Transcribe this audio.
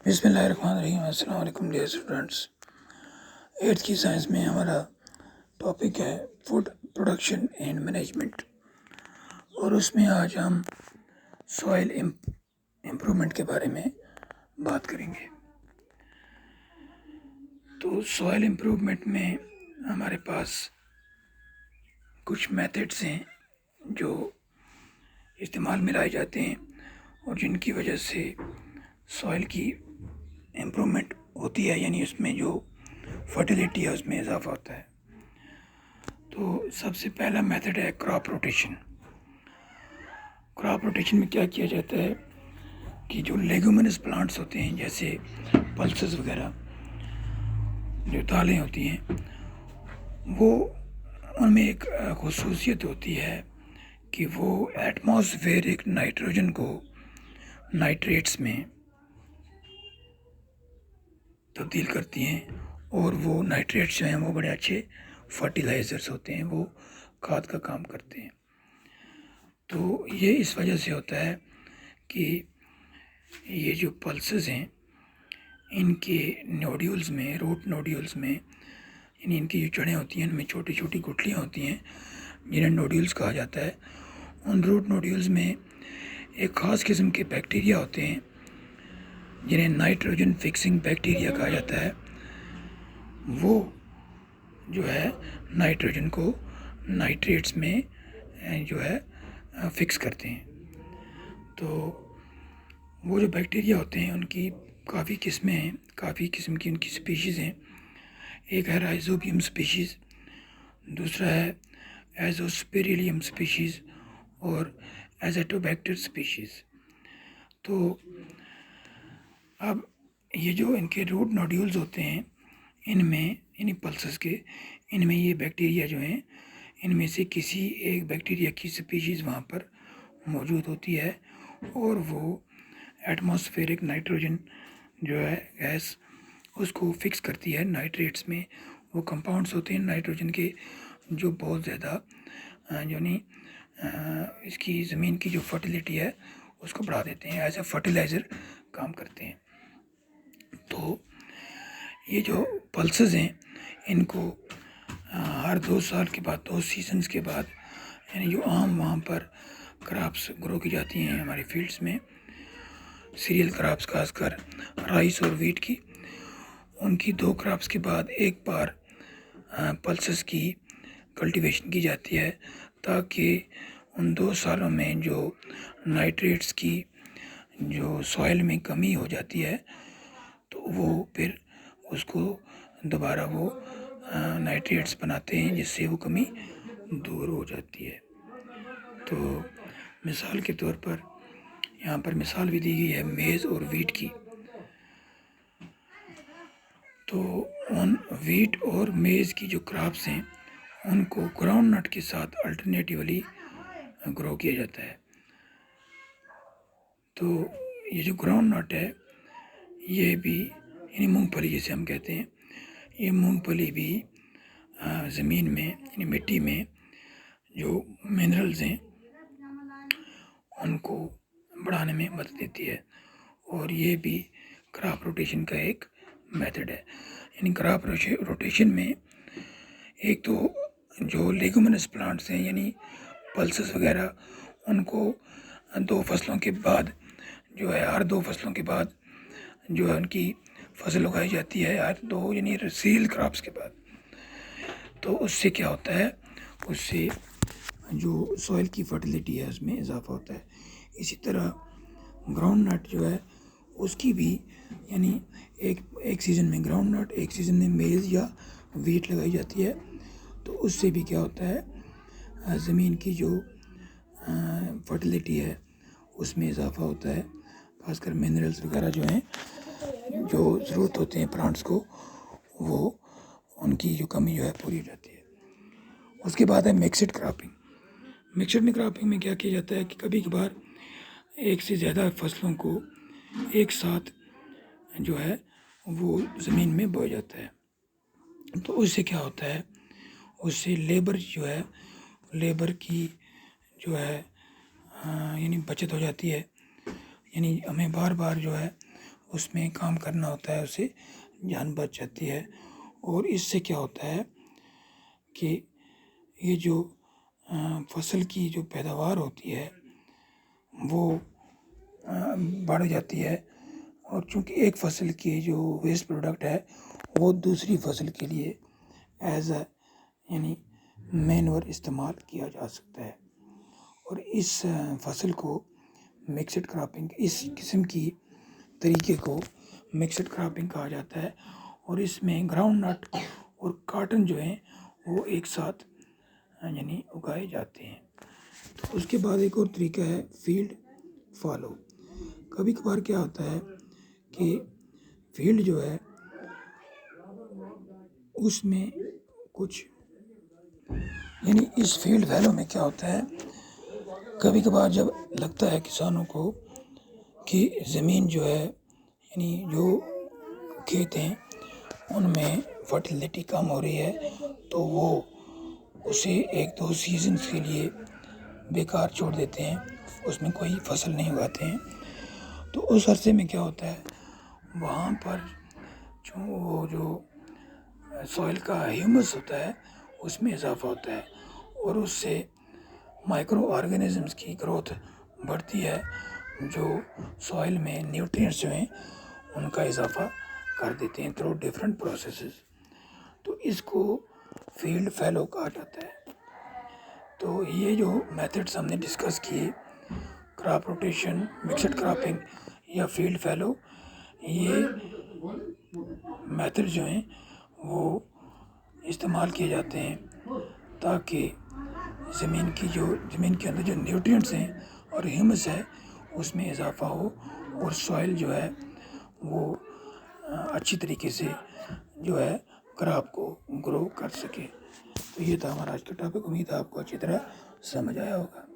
बिस्मिल्लाहिर्रहमानिर्रहीम। अस्सलाम वालेकुम डियर स्टूडेंट्स। 8th की साइंस में हमारा टॉपिक है फूड प्रोडक्शन एंड मैनेजमेंट, और उसमें आज हम सॉइल इम्प्रूवमेंट के बारे में बात करेंगे। तो सॉइल इम्प्रूवमेंट में हमारे पास कुछ मेथड्स हैं जो इस्तेमाल में लाए जाते हैं और जिनकी वजह से सॉइल की इम्प्रूवमेंट होती है, यानी उसमें जो फर्टिलिटी है उसमें इजाफा होता है। तो सबसे पहला मेथड है क्रॉप रोटेशन। क्रॉप रोटेशन में क्या किया जाता है कि जो लेगुमिनस प्लांट्स होते हैं, जैसे पल्सेस वगैरह, जो दालें होती हैं, वो उनमें एक खुसूसियत होती है कि वो एटमॉस्फेरिक नाइट्रोजन को नाइट्रेट्स में तब्दील करती हैं, और वो नाइट्रेट्स जो हैं वो बड़े अच्छे फर्टिलाइज़र्स होते हैं, वो खाद का काम करते हैं। तो ये इस वजह से होता है कि ये जो पल्सेस हैं, इनके नोड्यूल्स में, रूट नोड्यूल्स में, यानी इनकी जो जड़ें होती हैं, इनमें छोटी छोटी गुठलियाँ होती हैं जिन्हें नोड्यूल्स कहा जाता है। उन रूट नोड्यूल्स में एक ख़ास किस्म के बैक्टीरिया होते हैं जिन्हें नाइट्रोजन फिक्सिंग बैक्टीरिया कहा जाता है। वो जो है नाइट्रोजन को नाइट्रेट्स में जो है फिक्स करते हैं। तो वो जो बैक्टीरिया होते हैं उनकी काफ़ी किस्में हैं, काफ़ी किस्म की उनकी स्पीशीज़ हैं। एक है राइजोबियम स्पीशीज़, दूसरा है एजोस्पेरिलियम स्पीशीज़ और एज़ोटोबैक्टर स्पीशीज़। तो अब ये जो इनके रूट नोड्यूल्स होते हैं, इनमें, यानी पल्सेस के, इनमें ये बैक्टीरिया जो हैं, इनमें से किसी एक बैक्टीरिया की स्पीशीज़ वहाँ पर मौजूद होती है, और वो एटमॉस्फेरिक नाइट्रोजन जो है गैस, उसको फिक्स करती है नाइट्रेट्स में। वो कंपाउंड्स होते हैं नाइट्रोजन के जो बहुत ज़्यादा यानी इसकी ज़मीन की जो फर्टिलिटी है उसको बढ़ा देते हैं, एज ए फर्टिलाइज़र काम करते हैं। तो ये जो पल्सेस हैं, इनको हर 2 साल के बाद, 2 सीजन्स के बाद, यानी जो आम वहाँ पर क्रॉप्स ग्रो की जाती हैं हमारे फील्ड्स में, सीरियल क्रॉप्स खासकर राइस और वीट की, उनकी 2 क्रॉप्स के बाद एक बार पल्सेस की कल्टीवेशन की जाती है, ताकि उन 2 सालों में जो नाइट्रेट्स की जो सॉइल में कमी हो जाती है, तो वो फिर उसको दोबारा वो नाइट्रेट्स बनाते हैं, जिससे वो कमी दूर हो जाती है। तो मिसाल के तौर पर यहाँ पर मिसाल भी दी गई है मेज़ और वीट की। तो उन वीट और मेज़ की जो क्रॉप्स हैं, उनको ग्राउंड नट के साथ अल्टरनेटिवली ग्रो किया जाता है। तो ये जो ग्राउंड नट है, ये भी, यानी मूंगफली जिसे हम कहते हैं, ये मूंगफली भी ज़मीन में, यानी मिट्टी में जो मिनरल्स हैं उनको बढ़ाने में मदद देती है, और ये भी क्रॉप रोटेशन का एक मेथड है। यानी क्रॉप रोटेशन में एक तो जो लेगुमिनस प्लांट्स हैं, यानी पल्सेस वगैरह, उनको 2 फसलों के बाद जो है, हर 2 फसलों के बाद जो है उनकी फसल उगाई जाती है, हर 2 यानी सीरियल क्रॉप्स के बाद। तो उससे क्या होता है, उससे जो सॉइल की फर्टिलिटी है उसमें इजाफा होता है। इसी तरह ग्राउंड नट जो है उसकी भी, यानी एक सीज़न में ग्राउंड नट, एक सीज़न में मेज़ या वीट लगाई जाती है। तो उससे भी क्या होता है, ज़मीन की जो फर्टिलिटी है उसमें इजाफा होता है, खासकर मिनरल्स वगैरह जो हैं, जो ज़रूरत होते हैं प्लांट्स को, वो उनकी जो कमी जो है पूरी हो जाती है। उसके बाद है मिक्सड क्रॉपिंग। मिक्सड क्रॉपिंग में क्या किया जाता है कि कभी कभार एक से ज़्यादा फसलों को एक साथ जो है वो ज़मीन में बोया जाता है। तो उससे क्या होता है, उससे लेबर जो है, लेबर की जो है यानी बचत हो जाती है। यानी हमें बार बार जो है उसमें काम करना होता है, उससे जान बच जाती है। और इससे क्या होता है कि ये जो फसल की जो पैदावार होती है वो बढ़ जाती है। और चूँकि एक फसल की जो वेस्ट प्रोडक्ट है वो दूसरी फसल के लिए एज अ यानी मैन्योर इस्तेमाल किया जा सकता है। और इस फसल को मिक्सड क्रॉपिंग, इस किस्म की तरीके को मिक्सड क्रॉपिंग कहा जाता है। और इसमें ग्राउंड नट और कॉटन जो हैं वो एक साथ यानी उगाए जाते हैं। तो उसके बाद एक और तरीका है फील्ड फॉलो। कभी कभार क्या होता है कि फील्ड जो है उसमें कुछ यानी इस फील्ड फॉलो में क्या होता है, कभी कभार जब लगता है किसानों को कि ज़मीन जो है यानी जो खेत हैं उनमें फर्टिलिटी कम हो रही है, तो वो उसे 1-2 सीजन्स के लिए बेकार छोड़ देते हैं, उसमें कोई फसल नहीं उगाते हैं। तो उस अरसे में क्या होता है, वहाँ पर जो सॉइल का ह्यूमस होता है उसमें इजाफा होता है और उससे माइक्रो ऑर्गेनिजम्स की ग्रोथ बढ़ती है, जो सॉइल में न्यूट्रिएंट्स जो हैं उनका इजाफा कर देते हैं थ्रू डिफरेंट प्रोसेसेस। तो इसको फील्ड फैलो कहा जाता है। तो ये जो मेथड्स हमने डिस्कस किए, क्रॉप रोटेशन, मिक्सड क्रॉपिंग या फील्ड फैलो, ये मेथड जो हैं वो इस्तेमाल किए जाते हैं ताकि ज़मीन के अंदर जो न्यूट्रिएंट्स हैं और ह्यूमस है उसमें इजाफा हो और सॉइल जो है वो अच्छी तरीके से जो है क्रॉप को ग्रो कर सके। तो ये था हमारा आज का टॉपिक। उम्मीद है आपको अच्छी तरह समझ आया होगा।